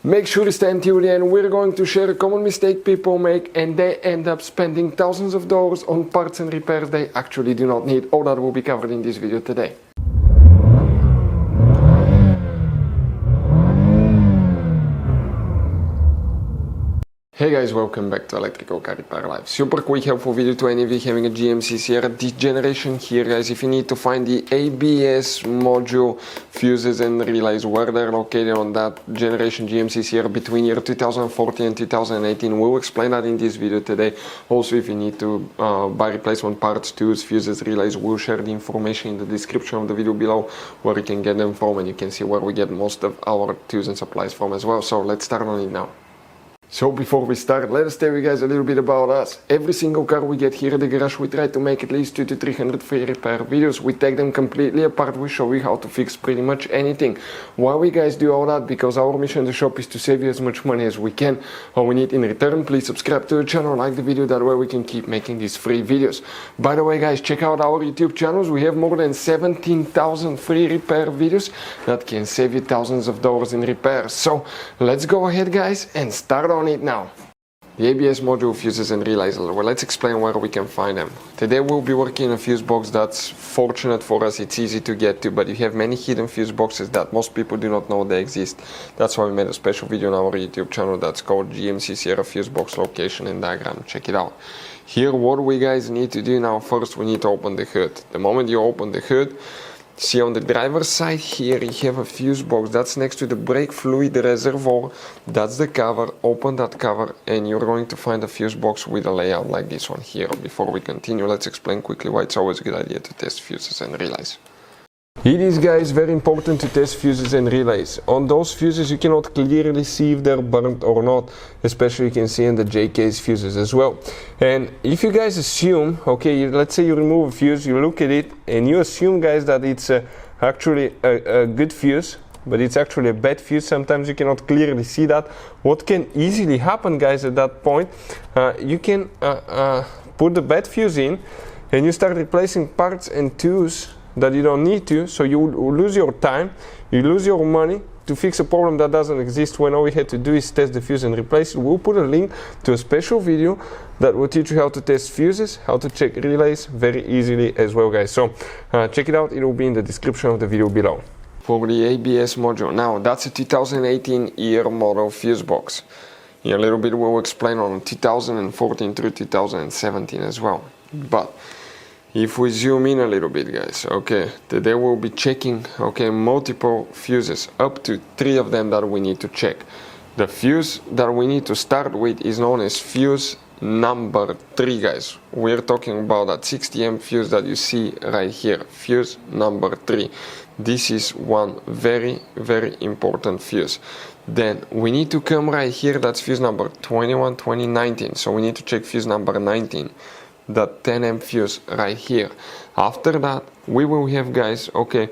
Make sure to stay until the end. We're going to share a common mistake people make and they end up spending thousands of dollars on parts and repairs they actually do not need. All that will be covered in this video today. Hey guys, welcome back to Electrical Car Repair Live. Super quick helpful video to any of you having a GMC Sierra. This generation here, guys, if you need to find the ABS module, fuses and relays, where they're located on that generation GMC Sierra between year 2014 and 2018, we'll explain that in this video today. Also, if you need to buy replacement parts, tools, fuses, relays, we'll share the information in the description of the video below where you can get them from, and you can see where we get most of our tools and supplies from as well. So let's start on it now. So before we start, let us tell you guys a little bit about us. Every single car we get here at the garage, we try to make at least 200 to 300 free repair videos. We take them completely apart, we show you how to fix pretty much anything. Why we guys do all that? Because our mission in the shop is to save you as much money as we can. All we need in return, please subscribe to the channel, like the video, that way we can keep making these free videos. By the way guys, check out our YouTube channels. We have more than 17,000 free repair videos that can save you thousands of dollars in repairs. So let's go ahead guys and start on it now. The ABS module, fuses and relays. Well, let's explain where we can find them. Today we'll be working in a fuse box that's fortunate for us, it's easy to get to, but you have many hidden fuse boxes that most people do not know they exist. That's why we made a special video on our YouTube channel that's called GMC Sierra Fuse Box Location and Diagram. Check it out. Here what we guys need to do now, first we need to open the hood. The moment you open the hood, see on the driver's side here you have a fuse box that's next to the brake fluid reservoir. That's the cover. Open that cover and you're going to find a fuse box with a layout like this one here. Before we continue, let's explain quickly why it's always a good idea to test fuses and relays. It is guys very important to test fuses and relays. On those fuses you cannot clearly see if they're burnt or not, especially you can see in the JK's fuses as well. And if you guys assume, okay, let's say you remove a fuse, you look at it and you assume guys that it's actually a good fuse, but it's actually a bad fuse, sometimes you cannot clearly see that. What can easily happen guys at that point, you can put the bad fuse in and you start replacing parts and tools that you don't need to, so you lose your time, you lose your money to fix a problem that doesn't exist, when all we had to do is test the fuse and replace it. We'll put a link to a special video that will teach you how to test fuses, how to check relays very easily as well guys. So check it out, it will be in the description of the video below. For the ABS module, now that's a 2018 year model fuse box. In a little bit we'll explain on 2014 through 2017 as well. But if we zoom in a little bit guys, okay, today we'll be checking, okay, multiple fuses, up to 3 of them that we need to check. The fuse that we need to start with is known as fuse number 3 guys. We're talking about that 60 fuse that you see right here, fuse number 3. This is one very important fuse. Then we need to come right here, that's fuse number 21, 2019, so we need to check fuse number 19. That 10 fuse right here. After that we will have guys, okay,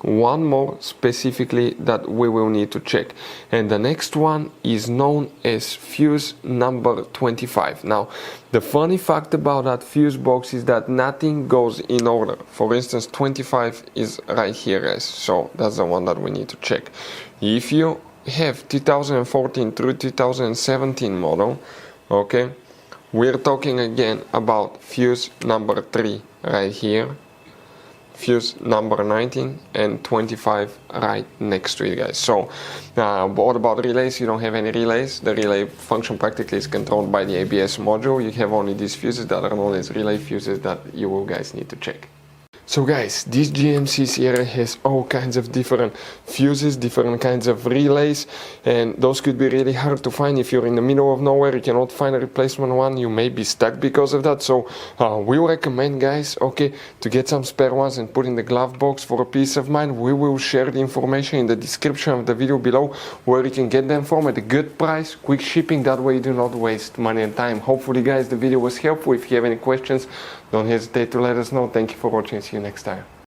one more specifically that we will need to check, and the next one is known as fuse number 25. Now the funny fact about that fuse box is that nothing goes in order. For instance, 25 is right here guys, so that's the one that we need to check. If you have 2014 through 2017 model, okay, we're talking again about fuse number 3 right here, fuse number 19 and 25 right next to it guys. So what about relays? You don't have any relays. The relay function practically is controlled by the ABS module. You have only these fuses that are known as relay fuses that you will guys need to check. So guys, this GMC Sierra has all kinds of different fuses, different kinds of relays, and those could be really hard to find. If you're in the middle of nowhere, you cannot find a replacement one, you may be stuck because of that. So we recommend guys, okay, to get some spare ones and put in the glove box for a peace of mind. We will share the information in the description of the video below where you can get them from at a good price, quick shipping, that way you do not waste money and time. Hopefully guys the video was helpful. If you have any questions, don't hesitate to let us know. Thank you for watching. See you next time.